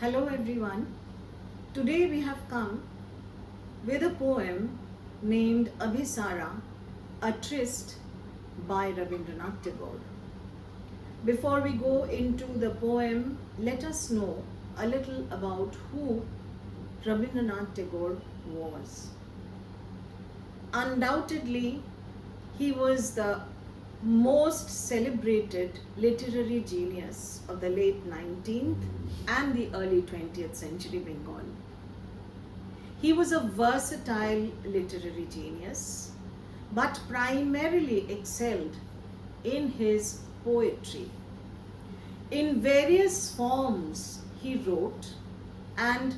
Hello everyone. Today we have come with a poem named Abhisara The Tryst by Rabindranath Tagore. Before we go into the poem, let us know a little about who Rabindranath Tagore was. Undoubtedly, he was the most celebrated literary genius of the late 19th and the early 20th century Bengal. He was a versatile literary genius, but primarily excelled in his poetry. In various forms he wrote, and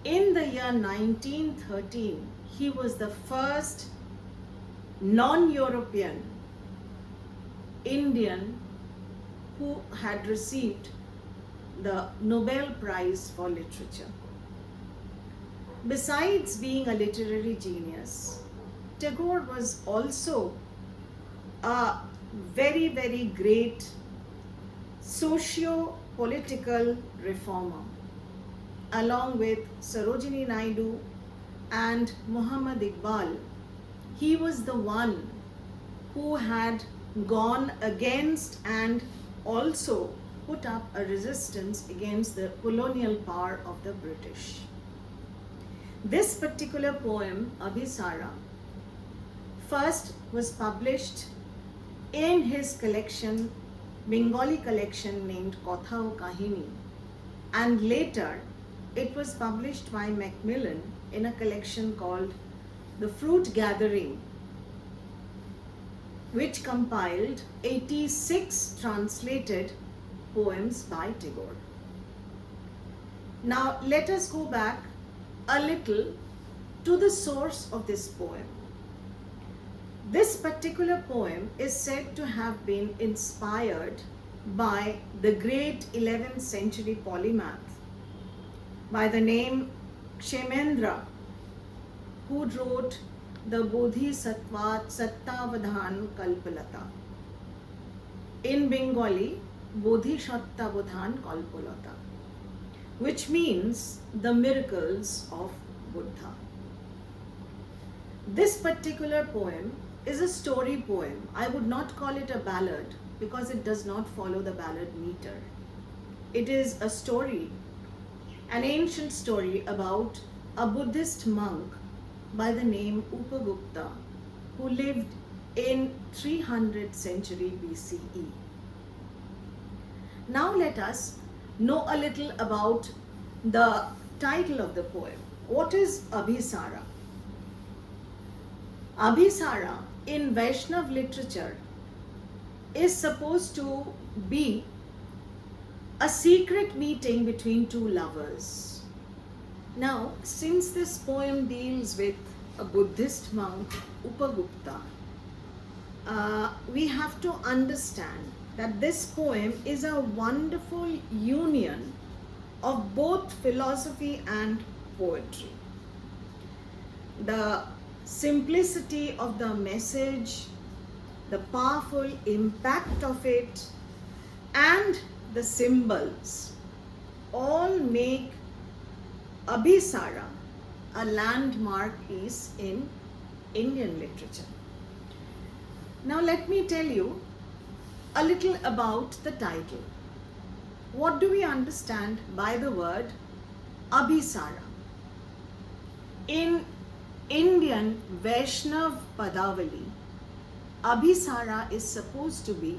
in the year 1913, he was the first non-European Indian who had received the Nobel Prize for Literature. Besides being a literary genius, Tagore was also a very, very great socio-political reformer. Along with Sarojini Naidu and Muhammad Iqbal, he was the one who had gone against and also put up a resistance against the colonial power of the British. This particular poem, Abhisara, first was published in his collection, Bengali collection named Kotha o Kahini, and later it was published by Macmillan in a collection called The Fruit Gathering, which compiled 86 translated poems by Tagore. Now let us go back a little to the source of this poem. This particular poem is said to have been inspired by the great 11th century polymath by the name Kshemendra, who wrote the Bodhisattavadhan Kalpalata. In Bengali, Bodhisattavadhan Kalpalata, which means the miracles of Buddha. This particular poem is a story poem. I would not call it a ballad because it does not follow the ballad meter. It is a story, an ancient story about a Buddhist monk by the name Upagupta, who lived in 300th century BCE. Now let us know a little about the title of the poem. What is Abhisara? Abhisara in Vaishnav literature is supposed to be a secret meeting between two lovers. Now, since this poem deals with a Buddhist monk, Upagupta, we have to understand that this poem is a wonderful union of both philosophy and poetry. The simplicity of the message, the powerful impact of it, and the symbols all make Abhisara a landmark piece in Indian literature. Now let me tell you a little about the title. What do we understand by the word Abhisara? In Indian Vaishnav Padavali, Abhisara is supposed to be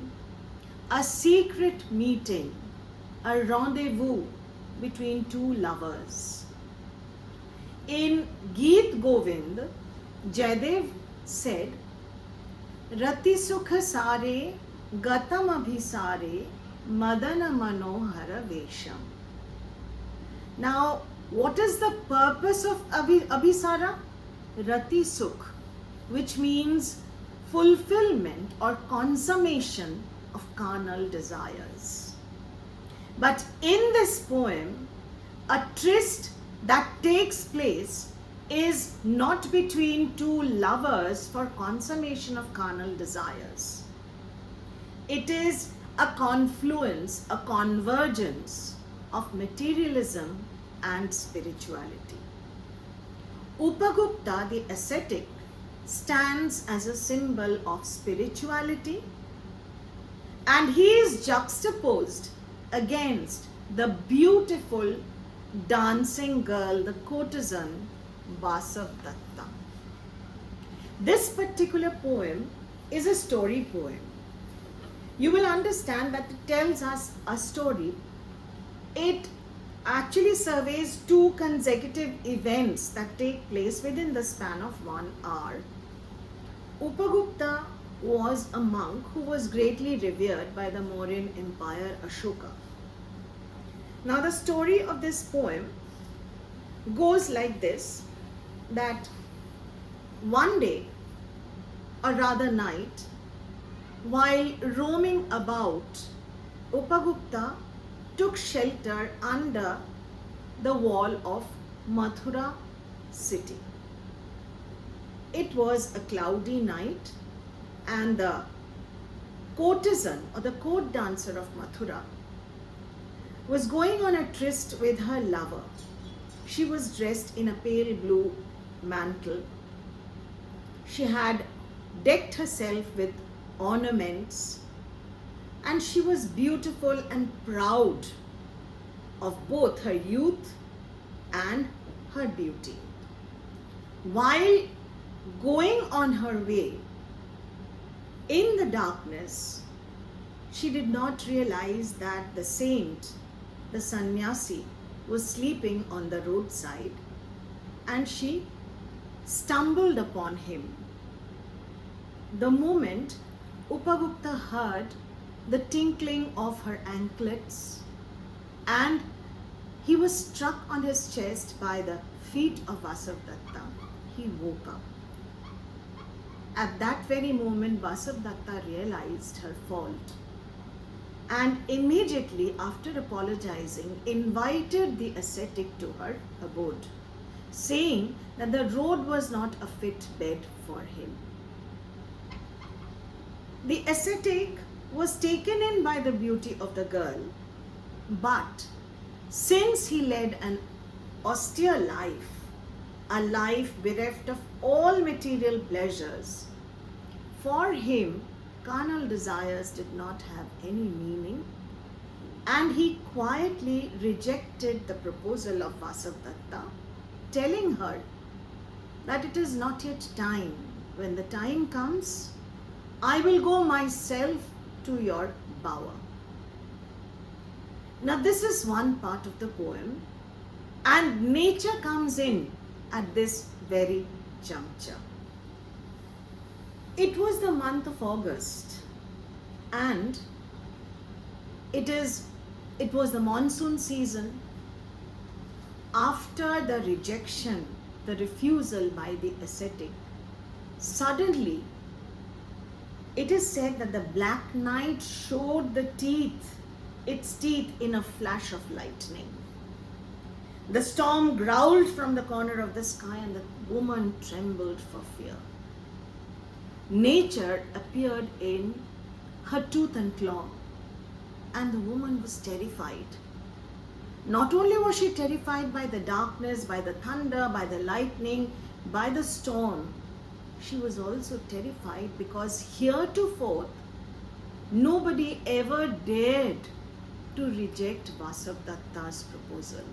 a secret meeting, a rendezvous between two lovers. In Geet Govind, Jaidev said, Rati Sukha Sare Gatam Abhisare Madana Manohara Vesham. Now, what is the purpose of Abhisara? Rati Sukh, which means fulfillment or consummation of carnal desires. But in this poem, a tryst that takes place is not between two lovers for consummation of carnal desires. It is a confluence, a convergence of materialism and spirituality. Upagupta, the ascetic, stands as a symbol of spirituality, and he is juxtaposed against the beautiful dancing girl, the courtesan Vasavadutta. This particular poem is a story poem. You will understand that it tells us a story. It actually surveys two consecutive events that take place within the span of 1 hour. Upagupta was a monk who was greatly revered by the Mauryan Empire Ashoka. Now the story of this poem goes like this, that one day, or rather night, while roaming about, Upagupta took shelter under the wall of Mathura city. It was a cloudy night, and the courtesan or the court dancer of Mathura was going on a tryst with her lover. She was dressed in a pale blue mantle. She had decked herself with ornaments, and she was beautiful and proud of both her youth and her beauty. While going on her way, in the darkness, she did not realize that the saint, the sannyasi, was sleeping on the roadside, and she stumbled upon him. The moment Upagupta heard the tinkling of her anklets, and he was struck on his chest by the feet of Vasavadutta, he woke up. At that very moment, Vasavadutta realized her fault, and immediately after apologizing, invited the ascetic to her abode, saying that the road was not a fit bed for him. The ascetic was taken in by the beauty of the girl, but since he led an austere life, a life bereft of all material pleasures, for him carnal desires did not have any meaning, and he quietly rejected the proposal of Vasavadutta, telling her that it is not yet time. When the time comes, I will go myself to your bower. Now this is one part of the poem, and nature comes in at this very juncture. It was the month of August, and it was the monsoon season. After the rejection, the refusal by the ascetic, suddenly it is said that the black night showed its teeth in a flash of lightning. The storm growled from the corner of the sky, and the woman trembled for fear. Nature appeared in her tooth and claw, and the woman was terrified. Not only was she terrified by the darkness, by the thunder, by the lightning, by the storm, she was also terrified because heretofore nobody ever dared to reject Vasavadatta's proposal.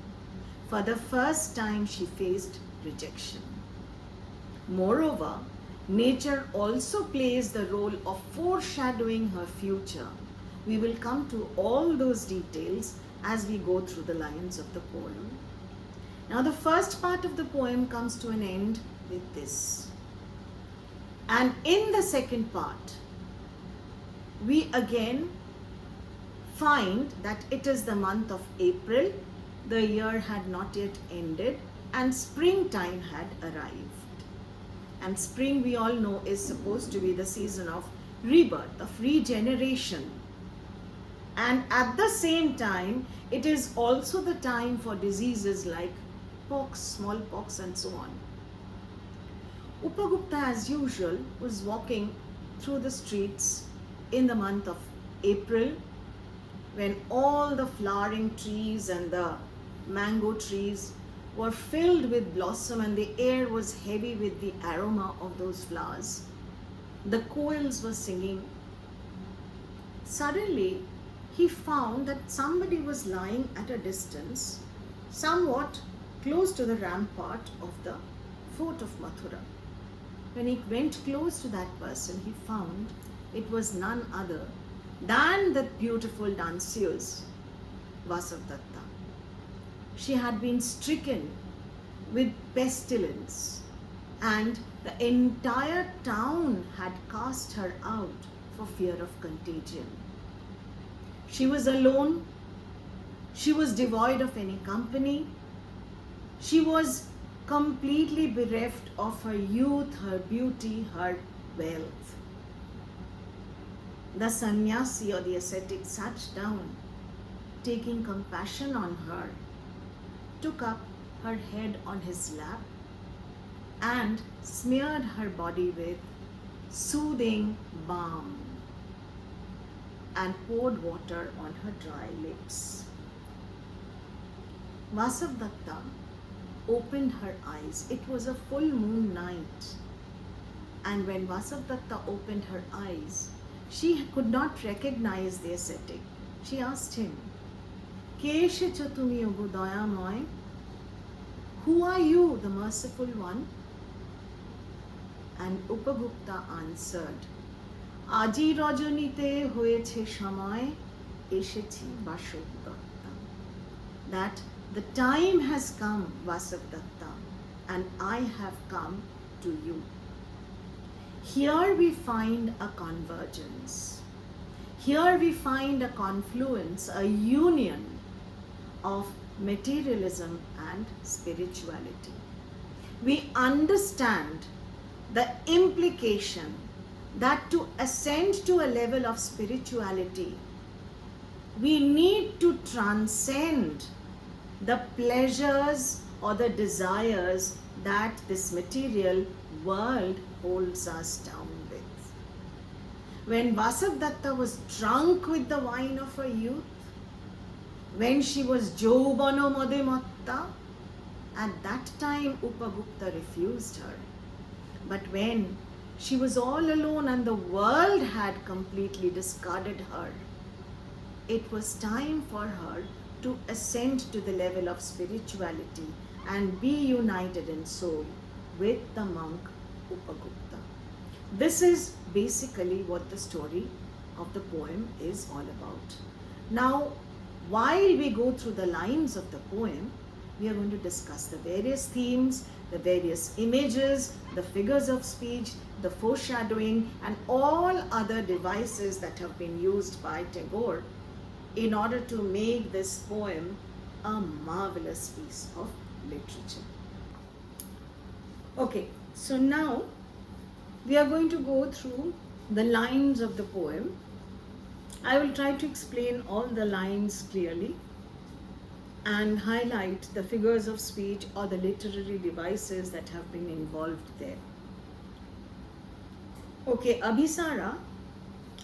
For the first time, she faced rejection. Moreover, nature also plays the role of foreshadowing her future. We will come to all those details as we go through the lines of the poem. Now, the first part of the poem comes to an end with this. And in the second part, we again find that it is the month of April. The year had not yet ended, and springtime had arrived. And spring, we all know, is supposed to be the season of rebirth, of regeneration. And at the same time, it is also the time for diseases like pox, smallpox, and so on. Upagupta, as usual, was walking through the streets in the month of April, when all the flowering trees and the mango trees were filled with blossom and the air was heavy with the aroma of those flowers. The koels were singing. Suddenly, he found that somebody was lying at a distance, somewhat close to the rampart of the fort of Mathura. When he went close to that person, he found it was none other than that beautiful danseuse, Vasavadutta. She had been stricken with pestilence, and the entire town had cast her out for fear of contagion. She was alone. She was devoid of any company. She was completely bereft of her youth, her beauty, her wealth. The sannyasi or the ascetic sat down, taking compassion on her, took up her head on his lap and smeared her body with soothing balm and poured water on her dry lips. Vasavadutta opened her eyes. It was a full moon night. And when Vasavadutta opened her eyes, she could not recognize the ascetic. She asked him, Keshe chatumi ogo dayamoy? Who are you, the merciful one? And Upagupta answered, Aji rajanite hoyeche shamay eshechi vasavadutta. That the time has come, Vasavadutta, and I have come to you. Here we find a convergence. Here we find a confluence, a union of materialism and spirituality. We understand the implication that to ascend to a level of spirituality, we need to transcend the pleasures or the desires that this material world holds us down with. When Vasavadutta was drunk with the wine of her youth, when she was Jobano Madhumita, at that time Upagupta refused her. But when she was all alone and the world had completely discarded her, it was time for her to ascend to the level of spirituality and be united in soul with the monk Upagupta. This is basically what the story of the poem is all about. Now, while we go through the lines of the poem, we are going to discuss the various themes, the various images, the figures of speech, the foreshadowing, and all other devices that have been used by Tagore in order to make this poem a marvelous piece of literature. Okay, so now we are going to go through the lines of the poem. I will try to explain all the lines clearly and highlight the figures of speech or the literary devices that have been involved there. Okay, Abhisara,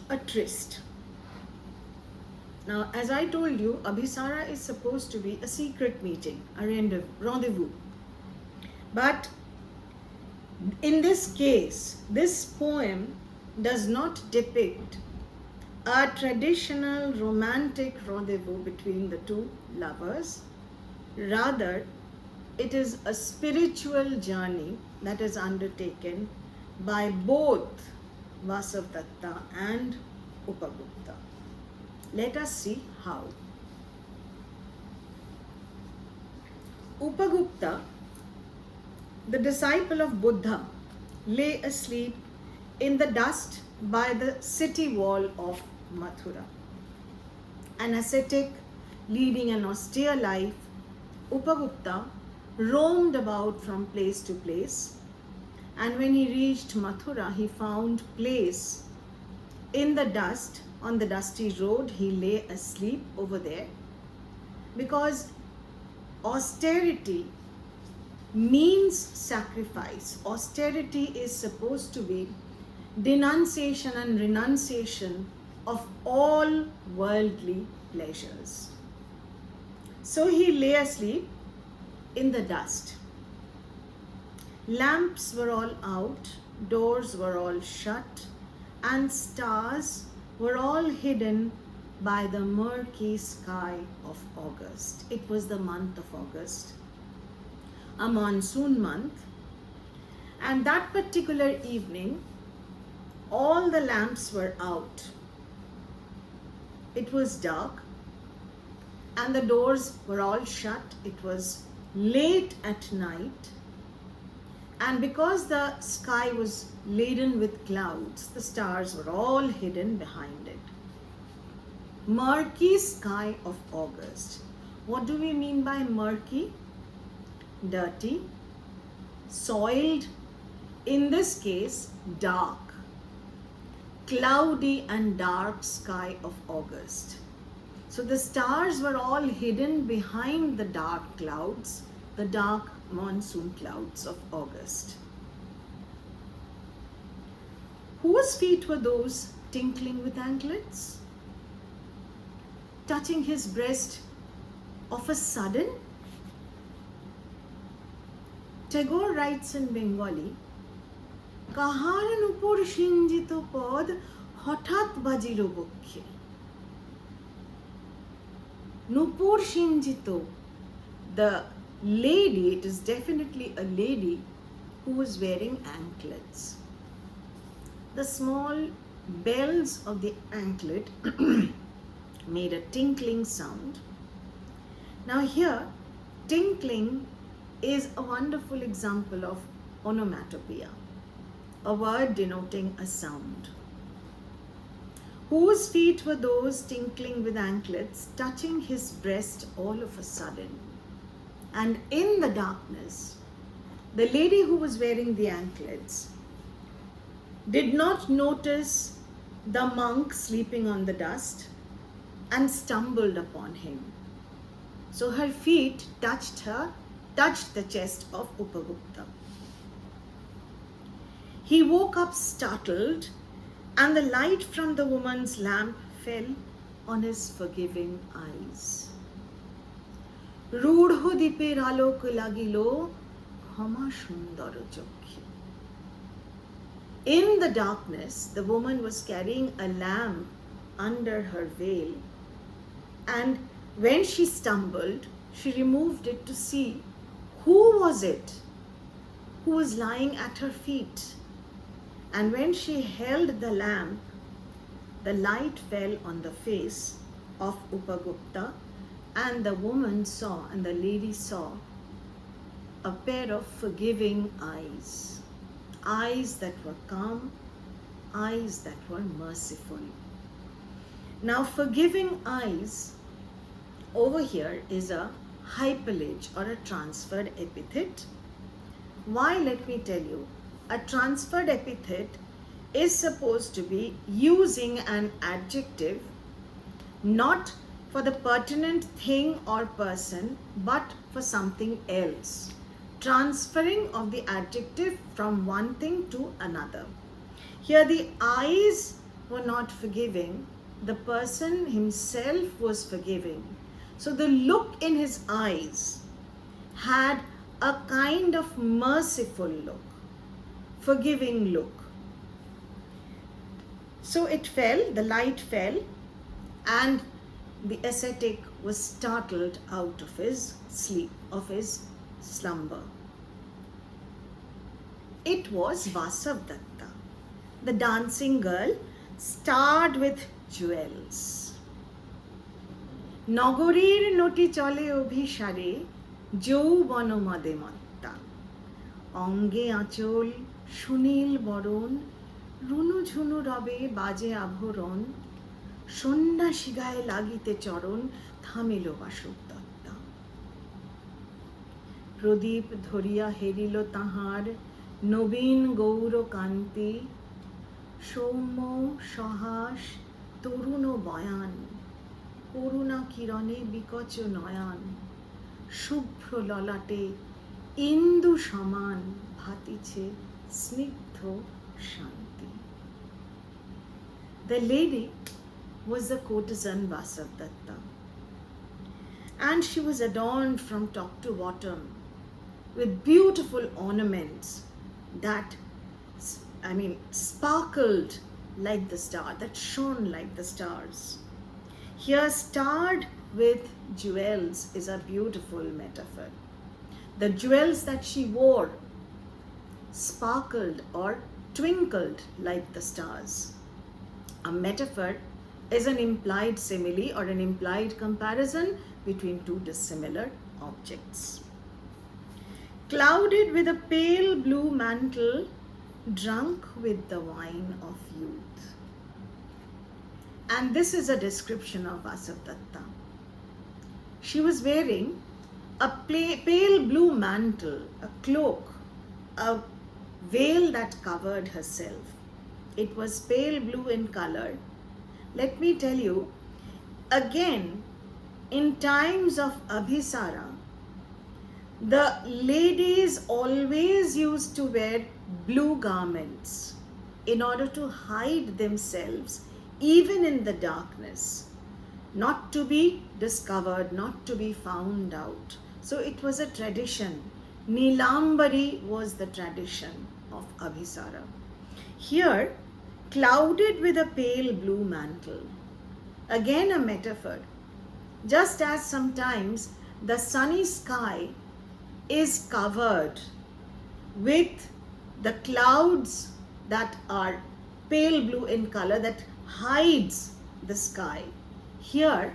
a tryst. Now, as I told you, Abhisara is supposed to be a secret meeting, a rendezvous. But in this case, this poem does not depict a traditional romantic rendezvous between the two lovers. Rather, it is a spiritual journey that is undertaken by both Vasavadutta and Upagupta. Let us see how. Upagupta, the disciple of Buddha, lay asleep in the dust by the city wall of Mathura. An ascetic leading an austere life, Upagupta roamed about from place to place, and when he reached Mathura, he found place in the dust. On the dusty road, he lay asleep over there, because austerity means sacrifice. Austerity is supposed to be denunciation and renunciation of all worldly pleasures. So he lay asleep in the dust. Lamps were all out, doors were all shut, and stars were all hidden by the murky sky of August. It was the month of August, a monsoon month, and that particular evening, all the lamps were out. It was dark, and the doors were all shut. It was late at night, and because the sky was laden with clouds, the stars were all hidden behind it. Murky sky of August. What do we mean by murky? Dirty, soiled, in this case, dark. Cloudy and dark sky of August. So the stars were all hidden behind the dark clouds, the dark monsoon clouds of August. Whose feet were those tinkling with anklets? Touching his breast of a sudden? Tagore writes in Bengali, কাহার উপর সিঞ্জিত পদ হঠাৎ বাজিল বক্ষে. Nupur Shinjito, the lady, it is definitely a lady who was wearing anklets. The small bells of the anklet made a tinkling sound. Now here, tinkling is a wonderful example of onomatopoeia, a word denoting a sound. Whose feet were those tinkling with anklets, touching his breast all of a sudden? And in the darkness, the lady who was wearing the anklets did not notice the monk sleeping on the dust and stumbled upon him. So her feet touched the chest of Upagupta. He woke up startled, and the light from the woman's lamp fell on his forgiving eyes. রূঢ় দীপের আলোক লাগিল ক্ষমা সুন্দর চক্ষে. In the darkness, the woman was carrying a lamp under her veil, and when she stumbled, she removed it to see who was it who was lying at her feet. And when she held the lamp, the light fell on the face of Upagupta, and the woman saw, and the lady saw, a pair of forgiving eyes. Eyes that were calm, eyes that were merciful. Now, forgiving eyes over here is a hyperlage or a transferred epithet. Why? Let me tell you. A transferred epithet is supposed to be using an adjective not for the pertinent thing or person, but for something else. Transferring of the adjective from one thing to another. Here the eyes were not forgiving, the person himself was forgiving. So the look in his eyes had a kind of merciful look, forgiving look. So it fell, the light fell, and the ascetic was startled out of his sleep, of his slumber. It was Vasavadutta, the dancing girl starred with jewels. নগরীর নটি চলে অভিসারে যৌবন মদে মত্তা অঙ্গে আঁচল সুনীল বরণ রুনু ঝুনু রবে বাজে আভরণ সন্ন্যাসী গায়ে লাগিতে চরণ থামিল বাসবদত্তা প্রদীপ ধরিয়া হেরিল তাহার নবীন গৌর কান্তি সৌম্য সহাস তরুণ বয়ান করুণা কিরণে বিকচ নয়ন শুভ্র ললাটে ইন্দু সমান ভাতিছে স্নিগ্ধ শান্তি. The lady was the courtesan Vasavadutta. And she was adorned from top to bottom with beautiful ornaments that, sparkled like the star, that shone like the stars. Here, starred with jewels is a beautiful metaphor. The jewels that she wore sparkled or twinkled like the stars. A metaphor is an implied simile or an implied comparison between two dissimilar objects. Clouded with a pale blue mantle, drunk with the wine of youth. And this is a description of Vasavadutta. She was wearing a pale blue mantle, a cloak, a veil that covered herself. It was pale blue in color. Let me tell you, again, in times of Abhisara, the ladies always used to wear blue garments in order to hide themselves even in the darkness, not to be discovered, not to be found out. So it was a tradition. Nilambari was the tradition of Abhisara. Here, clouded with a pale blue mantle. Again a metaphor. Just as sometimes the sunny sky is covered with the clouds that are pale blue in color that hides the sky. Here,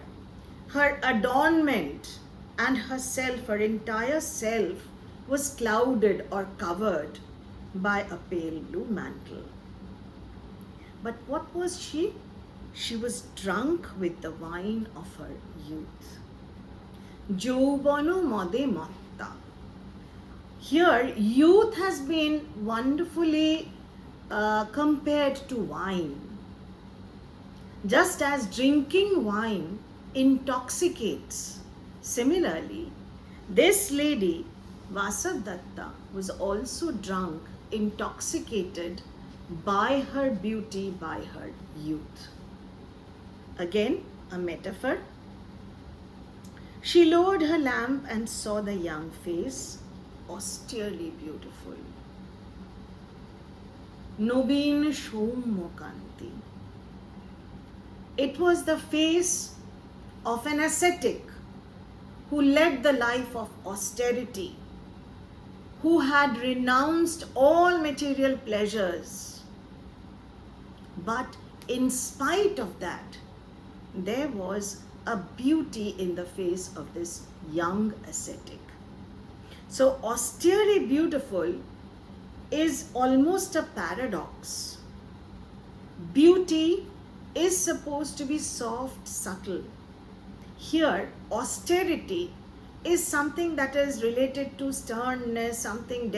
her adornment and herself, her entire self, was clouded or covered by a pale blue mantle. But what was she? She was drunk with the wine of her youth. Joubano mode matta. Here, youth has been wonderfully compared to wine. Just as drinking wine intoxicates, similarly, this lady, Vasavadutta, was also drunk, intoxicated by her beauty, by her youth. Again, a metaphor. She lowered her lamp and saw the young face, austerely beautiful. Nobin Shomokanti. It was the face of an ascetic who led the life of austerity, who had renounced all material pleasures. But in spite of that, there was a beauty in the face of this young ascetic. So austerely beautiful is almost a paradox. Beauty is supposed to be soft, subtle. Here, austerity is something that is related to sternness, something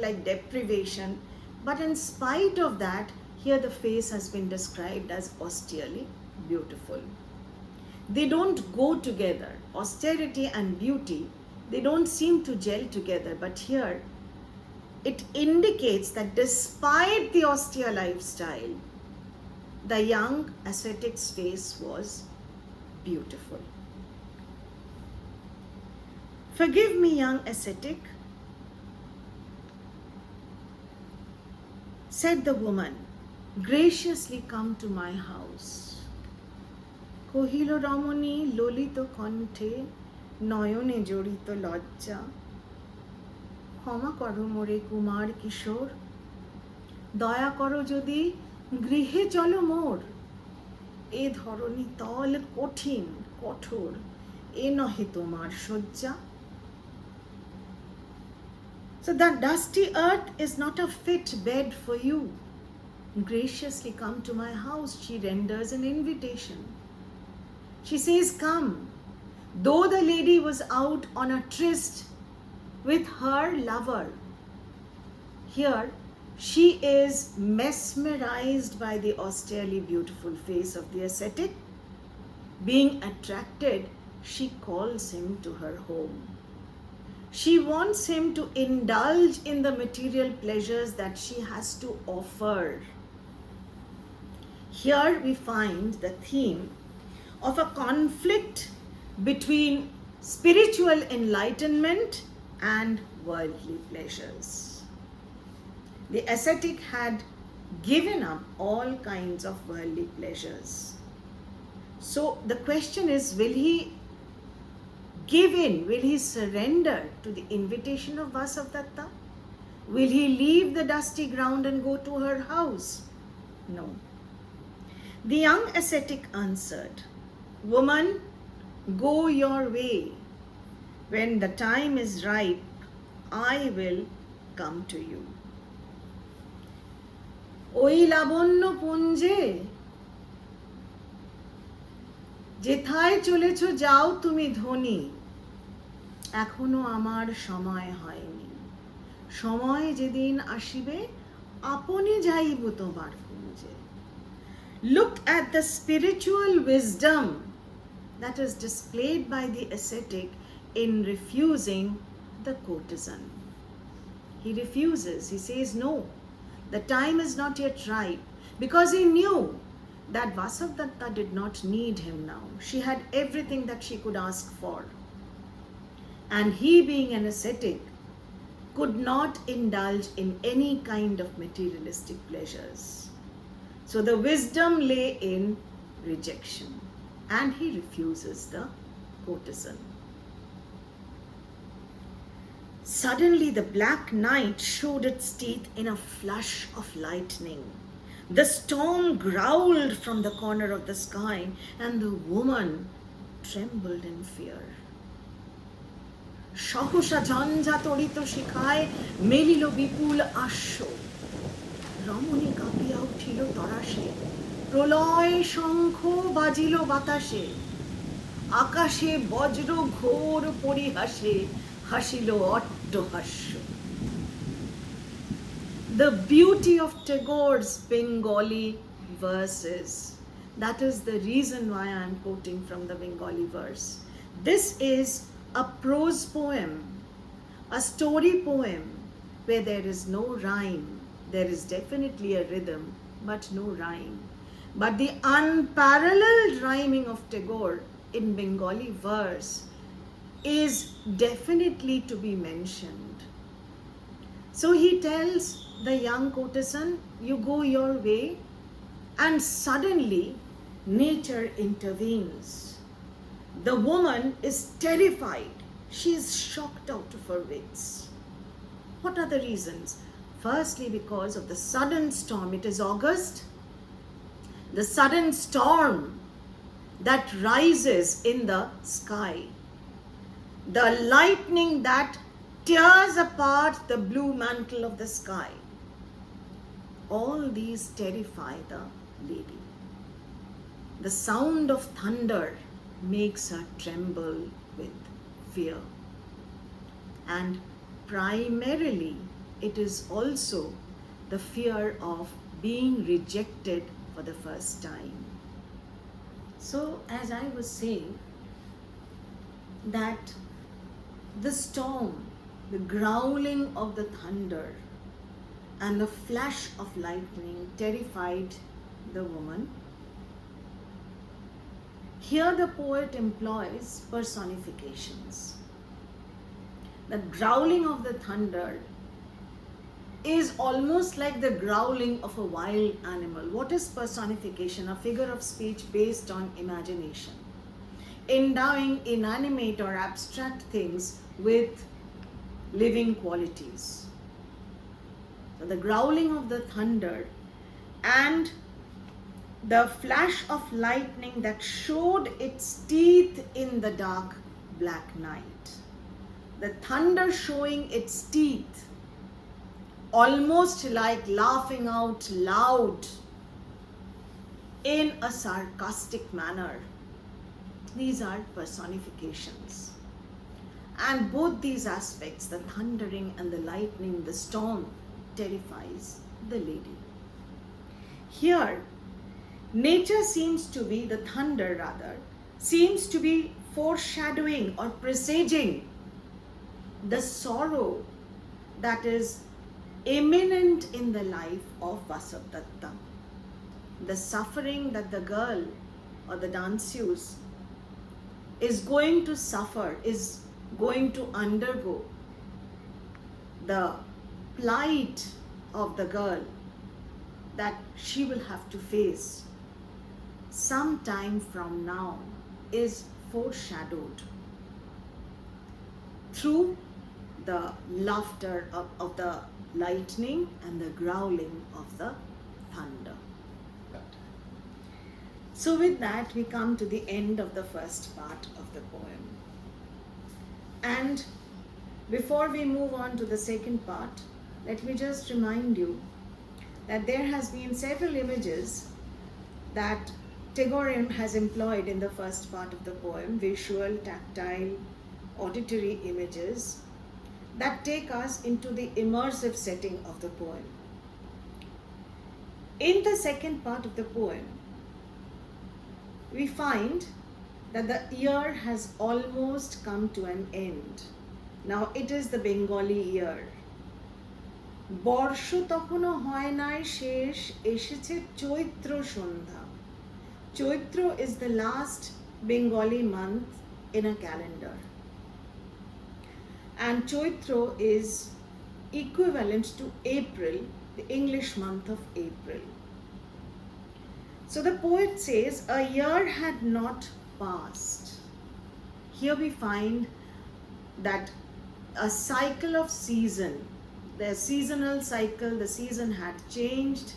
like deprivation. But in spite of that, here the face has been described as austerely beautiful. They don't go together. Austerity and beauty, they don't seem to gel together. But here, it indicates that despite the austere lifestyle, the young ascetic's face was beautiful. Forgive me, young ascetic, said the woman, graciously come to my house. Kohilo Ramoni lolito kanthe নয়নে জড়িত লজ্জা ক্ষমা করো মোরে কুমার কিশোর দয়া করো যদি গৃহে চলো মোর এ ধরণী তল কঠিন কঠোর এ নহে তোমার শয্যা. So that dusty earth is not a fit bed for you. Graciously come to my house. She renders an invitation. She says, come. Though the lady was out on a tryst with her lover, here she is mesmerized by the austerely beautiful face of the ascetic. Being attracted, she calls him to her home. She wants him to indulge in the material pleasures that she has to offer. Here we find the theme of a conflict between spiritual enlightenment and worldly pleasures. The ascetic had given up all kinds of worldly pleasures. So the question is, will he give in? Will he surrender to the invitation of Vasavadutta? Will he leave the dusty ground and go to her house? No. The young ascetic answered, "Woman, go your way. When the time is ripe, I will come to you." ওই লাবণ্য পুঞ্জে যেথায় চলেছ যাও তুমি ধনী, এখনো আমার সময় হয়নি। সময় যেদিন আসিবে আপনি যাইব তোমার কুঞ্জে। Look at the spiritual wisdom that is displayed by the ascetic in refusing the courtesan. He refuses, he says no, the time is not yet ripe, because he knew that Vasavadutta did not need him now. She had everything that she could ask for. And he, being an ascetic, could not indulge in any kind of materialistic pleasures. So the wisdom lay in rejection, and he refuses the courtesan. Suddenly the black night showed its teeth in a flash of lightning. The storm growled from the corner of the sky, and the woman trembled in fear. সহসা ঝঞ্ঝা তড়িত শিখায় মেলিল বিপুল আশ্ব। রমণী কাঁপিয়া উঠিল তরাসে, প্রলয় শঙ্খ বাজিল বাতাসে। আকাশে বজ্র ঘোর পরিহাসে হাসিল অট্টহাস্য। The beauty of Tagore's Bengali verses. That is the reason why I am quoting from the Bengali verse. This is a prose poem, a story poem where there is no rhyme. There is definitely a rhythm, but no rhyme. But the unparalleled rhyming of Tagore in Bengali verse is definitely to be mentioned. So he tells the young courtesan, you go your way, and suddenly nature intervenes. The woman is terrified. She is shocked out of her wits. What are the reasons? Firstly, because of the sudden storm. It is August. The sudden storm that rises in the sky. The lightning that tears apart the blue mantle of the sky. All these terrify the lady. The sound of thunder makes her tremble with fear. And primarily, it is also the fear of being rejected for the first time. So, as I was saying, that the storm, the growling of the thunder, and the flash of lightning terrified the woman. Here the poet employs personifications. The growling of the thunder is almost like the growling of a wild animal. What is personification? A figure of speech based on imagination, endowing inanimate or abstract things with living qualities. So the growling of the thunder and the flash of lightning that showed its teeth in the dark black night. The thunder showing its teeth, almost like laughing out loud in a sarcastic manner. These are personifications. And both these aspects, the thundering and the lightning, the storm, terrifies the lady. Here, nature seems to be, the thunder rather, seems to be foreshadowing or presaging the sorrow that is imminent in the life of Vasavadutta. the suffering that the girl or the danseuse is going to suffer, is going to undergo, the plight of the girl that she will have to face some time from now is foreshadowed through the laughter of the lightning and the growling of the thunder. So with that, we come to the end of the first part of the poem. And before we move on to the second part, let me just remind you that there has been several images that Tagore has employed in the first part of the poem, visual, tactile, auditory images that take us into the immersive setting of the poem. In the second part of the poem, we find that the year has almost come to an end. Now it is the Bengali year. বর্ষ তখনও হয় নাই শেষ, এসেছে চৈত্র সন্ধ্যা. Chaitra is the last Bengali month in a calendar. And Chaitra is equivalent to April, the English month of April. So the poet says, a year had not passed. Here we find that a cycle of season, the seasonal cycle, the season had changed.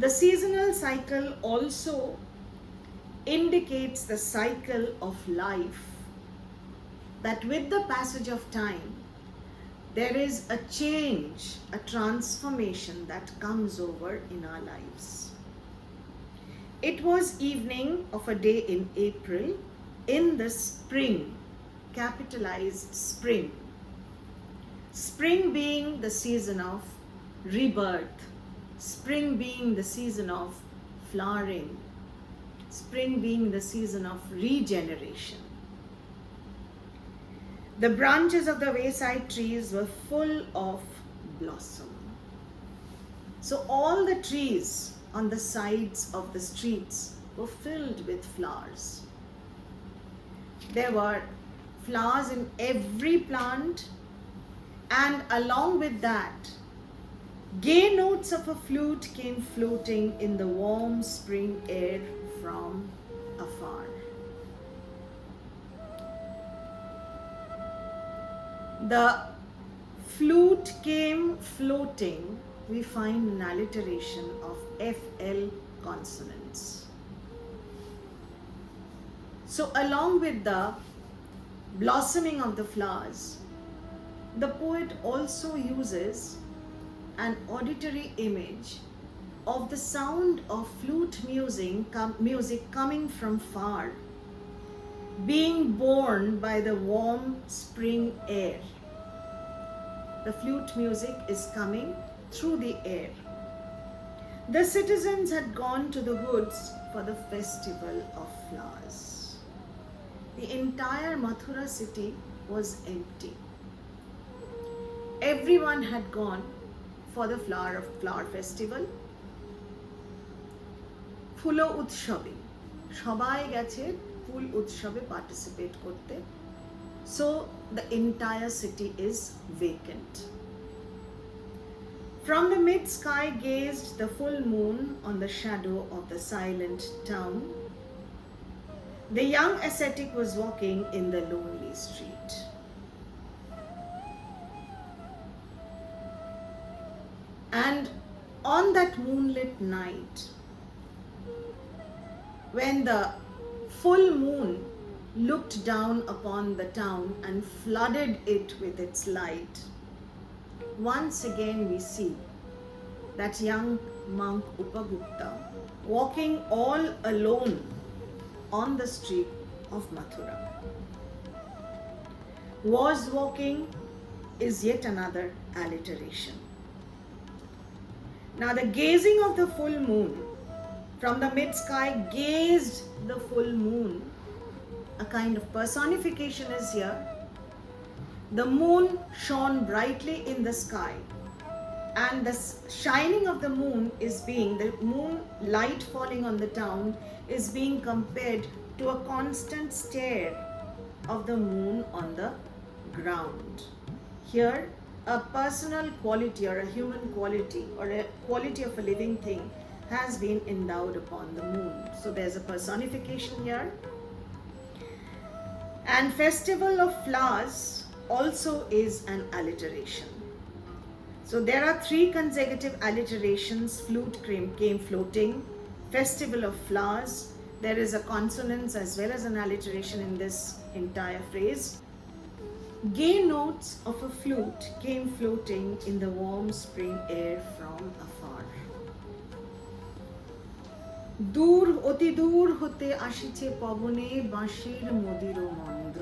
The seasonal cycle also indicates the cycle of life, that with the passage of time, there is a change, a transformation that comes over in our lives. It was evening of a day in April, in the spring, capitalized spring. Spring being the season of rebirth, spring being the season of flowering, spring being the season of regeneration. The branches of the wayside trees were full of blossom. So all the trees on the sides of the streets were filled with flowers. There were flowers in every plant, and along with that, gay notes of a flute came floating in the warm spring air from afar. The flute came floating, we find an alliteration of FL consonants. So along with the blossoming of the flowers, the poet also uses an auditory image of the sound of flute music coming from far, being borne by the warm spring air. The flute music is coming through the air. The citizens had gone to the woods for the festival of flowers. The entire Mathura city was empty. Everyone had gone for the flower festival. ফুল উৎসবে সবাই গেছে ফুল উৎসবে participate করতে. So the entire city is vacant. From the mid sky gazed the full moon on the shadow of the silent town. The young ascetic was walking in the lonely street. And on that moonlit night, when the full moon looked down upon the town and flooded it with its light, once again we see that young monk Upagupta walking all alone on the street of Mathura. Was walking is yet another alliteration. Now the gazing of the full moon, from the mid sky gazed the full moon, a kind of personification is here. The moon shone brightly in the sky, and the shining of the moon is being, the moon light falling on the town is being compared to a constant stare of the moon on the ground. Here, a personal quality or a human quality or a quality of a living thing has been endowed upon the moon. So there's a personification here. And Festival of Flowers also is an alliteration. So there are 3 consecutive alliterations. Flute came floating, Festival of Flowers. There is a consonance as well as an alliteration in this entire phrase. Gay notes of a flute came floating in the warm spring air from afar. দূর অতি দূর হতে আসিছে পবনে বাঁশির মদির মন্দ্র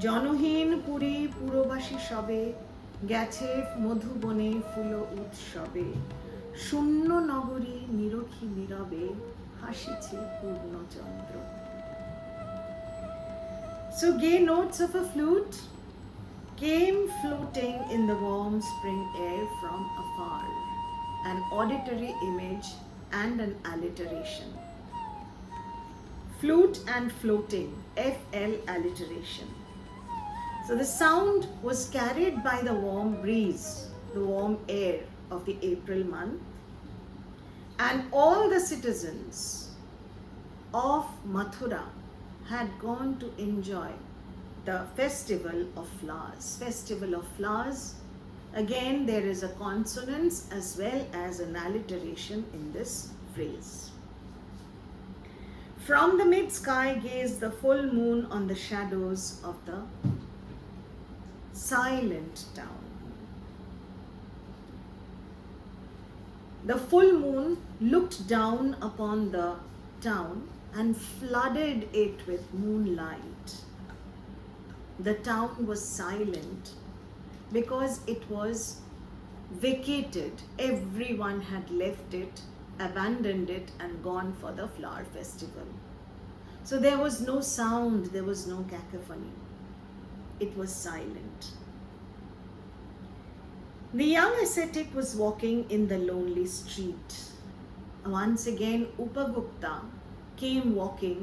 জনহীন পুরী পুরবাসী সবে গেছে মধুবনে ফুল উৎসবে শূন্য নগরী নিরখী নীরবে হাসিছে পূর্ণচন্দ্র. So gay notes of a flute came floating in the warm spring air from afar, an auditory image and an alliteration. Flute and floating, FL alliteration. So the sound was carried by the warm breeze, the warm air of the April month, and all the citizens of Mathura had gone to enjoy the Festival of Flowers. Festival of Flowers. Again, there is a consonance as well as an alliteration in this phrase. From the mid-sky gazed the full moon on the shadows of the silent town. The full moon looked down upon the town and flooded it with moonlight. The town was silent because it was vacated. Everyone had left it, abandoned it, and gone for the flower festival. So there was no sound, there was no cacophony. It was silent. The young ascetic was walking in the lonely street. Once again, Upagupta came walking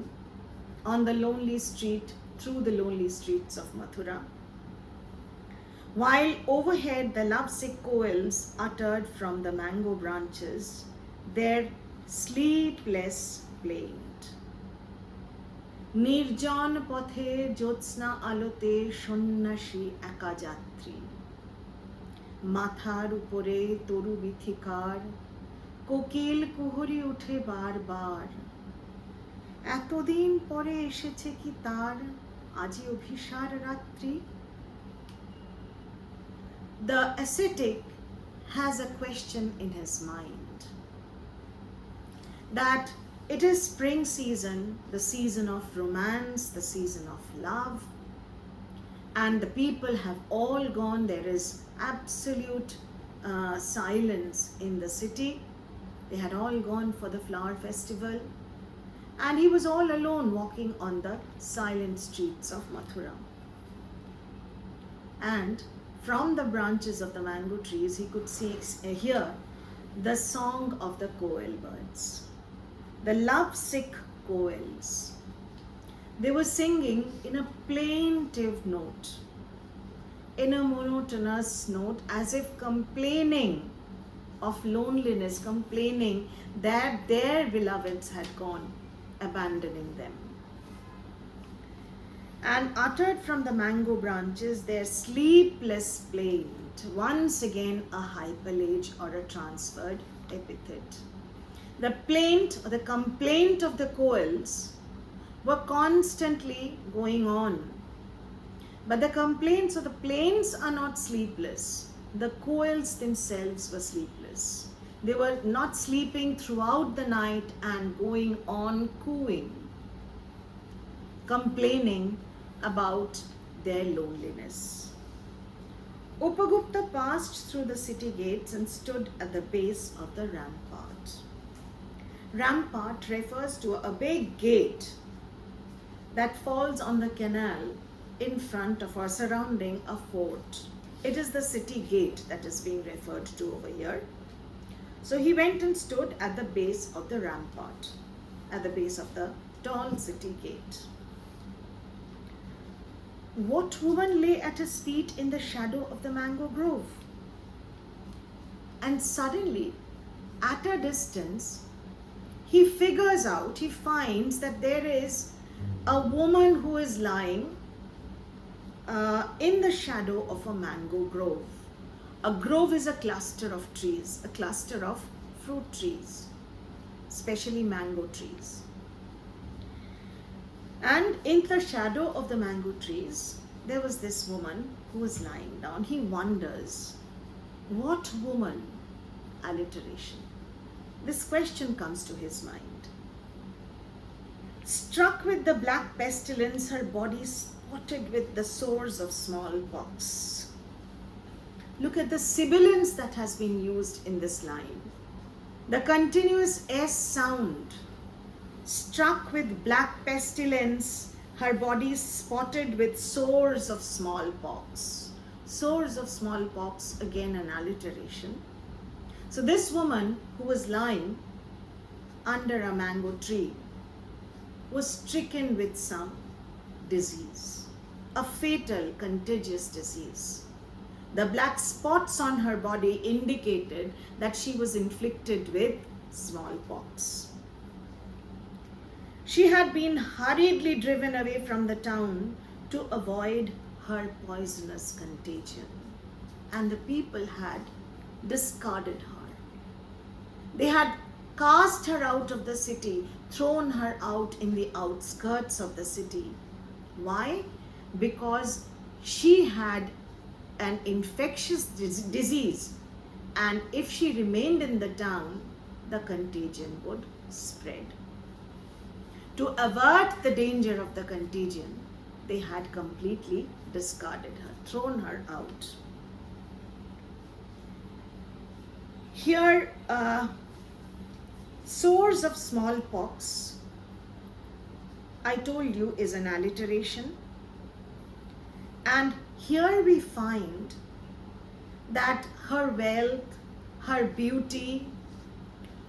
on the lonely street, through the lonely streets of Mathura, while overhead the lovesick koels uttered from the mango branches their sleepless plaint. Nirjan pothe jyotsna alote সন্ন্যাসী একা যাত্রী মাথার উপরে তরু বিথিকার কোকিল কুহরি উঠে বারবার এতদিন পরে এসেছে কি তার আজি অভিসার রাত্রি. The ascetic has a question in his mind that it is spring season, the season of romance, the season of love, and the people have all gone. There is absolute silence in the city. They had all gone for the flower festival, and he was all alone walking on the silent streets of Mathura. And from the branches of the mango trees, he could hear the song of the koel birds, the lovesick koels. They were singing in a plaintive note, in a monotonous note, as if complaining of loneliness, complaining that their beloveds had gone, abandoning them. And uttered from the mango branches their sleepless plaint, once again a hyperlage or a transferred epithet. The plaint or the complaint of the koels were constantly going on. But the complaints or the plaints are not sleepless. The koels themselves were sleepless. They were not sleeping throughout the night and going on cooing, complaining about their loneliness. Upagupta passed through the city gates and stood at the base of the rampart. Rampart refers to a big gate that falls on the canal in front of or surrounding a fort. It is the city gate that is being referred to over here. So he went and stood at the base of the rampart, at the base of the tall city gate. What woman lay at his feet in the shadow of the mango grove? And suddenly, at a distance, he finds that there is a woman who is lying in the shadow of a mango grove. A grove is a cluster of trees, a cluster of fruit trees, especially mango trees. And in the shadow of the mango trees, there was this woman who was lying down. He wonders, what woman? Alliteration. This question comes to his mind. Struck with the black pestilence, her body spotted with the sores of smallpox. Look at the sibilance that has been used in this line. The continuous S sound. Struck with black pestilence, her body spotted with sores of smallpox. Sores of smallpox, again an alliteration. So this woman who was lying under a mango tree was stricken with some disease, a fatal, contagious disease. The black spots on her body indicated that she was inflicted with smallpox. She had been hurriedly driven away from the town to avoid her poisonous contagion, and the people had discarded her. They had cast her out of the city, thrown her out in the outskirts of the city. Why? Because she had an infectious disease, and if she remained in the town, the contagion would spread. To avert the danger of the contagion, they had completely discarded her, thrown her out. Here, sores of smallpox, I told you, is an alliteration. And here we find that her wealth, her beauty,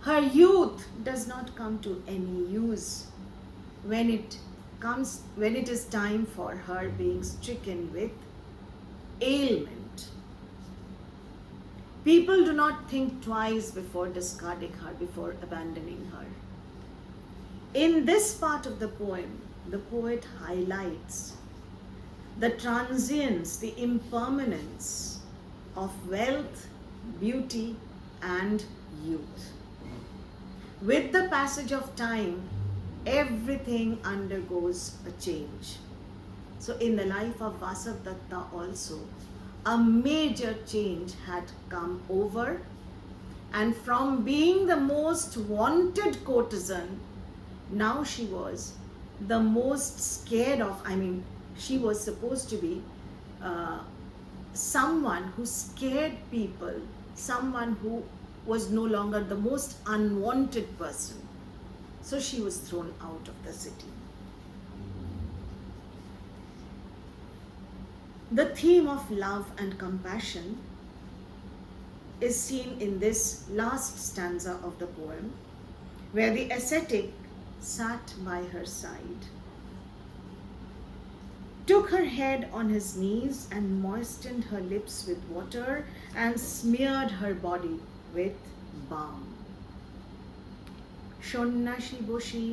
her youth does not come to any use when it is time for her being stricken with ailment. People do not think twice before discarding her, before abandoning her. In this part of the poem, the poet highlights the transience, the impermanence of wealth, beauty, and youth. With the passage of time, everything undergoes a change. So in the life of Vasavadutta also, a major change had come over, and from being the most wanted courtesan, now she was the most scared of, she was supposed to be someone who scared people, someone who was no longer the most unwanted person. So she was thrown out of the city. The theme of love and compassion is seen in this last stanza of the poem, where the ascetic sat by her side, took her head on his knees and moistened her lips with water and smeared her body with balm. সন্ন্যাসী বসি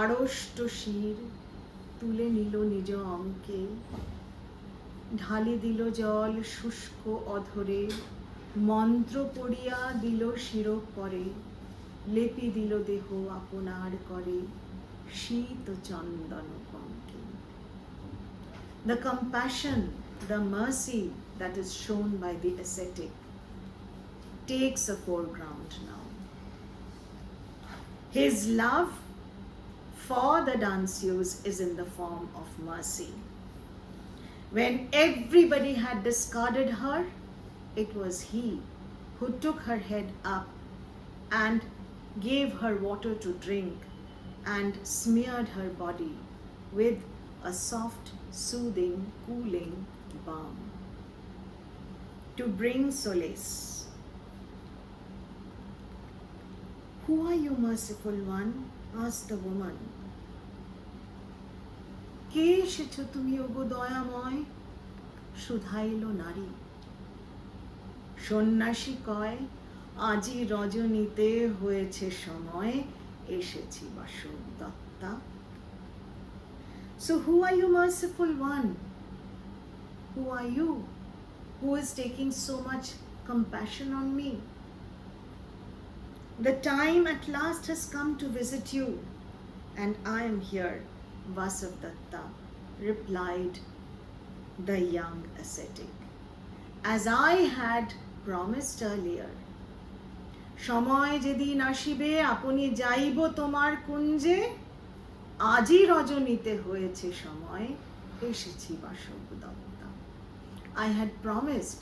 আড়ষ্ট শির তুলে নিল নিজ অঙ্কে, ঢালি দিল জল শুষ্ক অধরে, মন্ত্র পড়িয়া দিল শিরক পরে, লেপি দিল দেহ আপনার করে, শীত চন্দন পঙ্কে. The compassion, the mercy that is shown by the ascetic takes a foreground now. His love for the danseuses is in the form of mercy. When everybody had discarded her, it was he who took her head up and gave her water to drink and smeared her body with a soft, soothing, cooling balm. to bring solace. Who are you, merciful one? Asked the woman. কে এসেছো তুমি ওগো দয়াময়? শুধাইল নারী। সন্ন্যাসী কয়, আজি রজনীতে হয়েছে সময়, এসেছি vasavadutta. So who are you, merciful one? Who are you who is taking so much compassion on me? The time at last has come to visit you, and I am here, Vasavadutta, replied the young ascetic, as I had promised earlier. সময় যেদিন আসিবে আপনি যাইব তোমার কুঞ্জে, আজি রজনীতে হয়েছে সময়, এসেছি vasavadutta. I had promised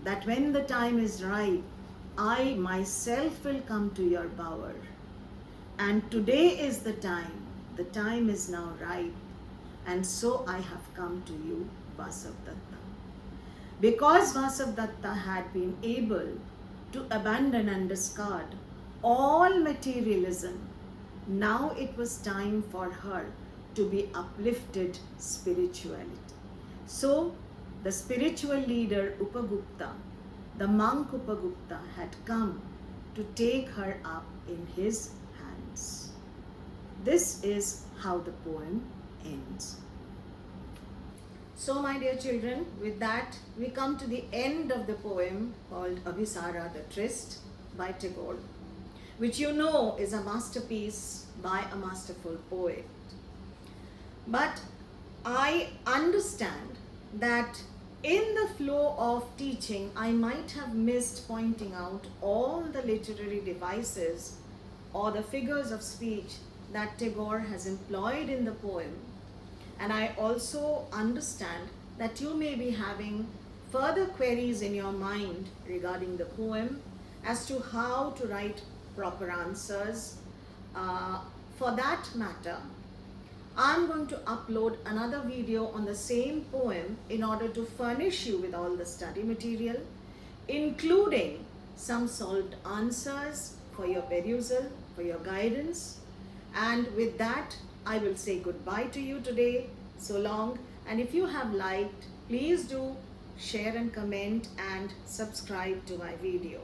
that when the time is right, I myself will come to your bower. And today is the time is now right, and so I have come to you, Vasavadutta. Because Vasavadutta had been able to abandon and discard all materialism, now it was time for her to be uplifted spiritually. So, the spiritual leader Upagupta, the monk Upagupta, had come to take her up in his hands. This is how the poem ends. So, my dear children, with that we come to the end of the poem called Abhisara The Tryst by Tagore, which you know is a masterpiece by a masterful poet. But I understand that in the flow of teaching, I might have missed pointing out all the literary devices or the figures of speech that Tagore has employed in the poem. And I also understand that you may be having further queries in your mind regarding the poem as to how to write proper answers. For that matter, I'm going to upload another video on the same poem in order to furnish you with all the study material, including some solved answers for your perusal, for your guidance. And with that, I will say goodbye to you today. So long. And if you have liked, please do share and comment and subscribe to my video.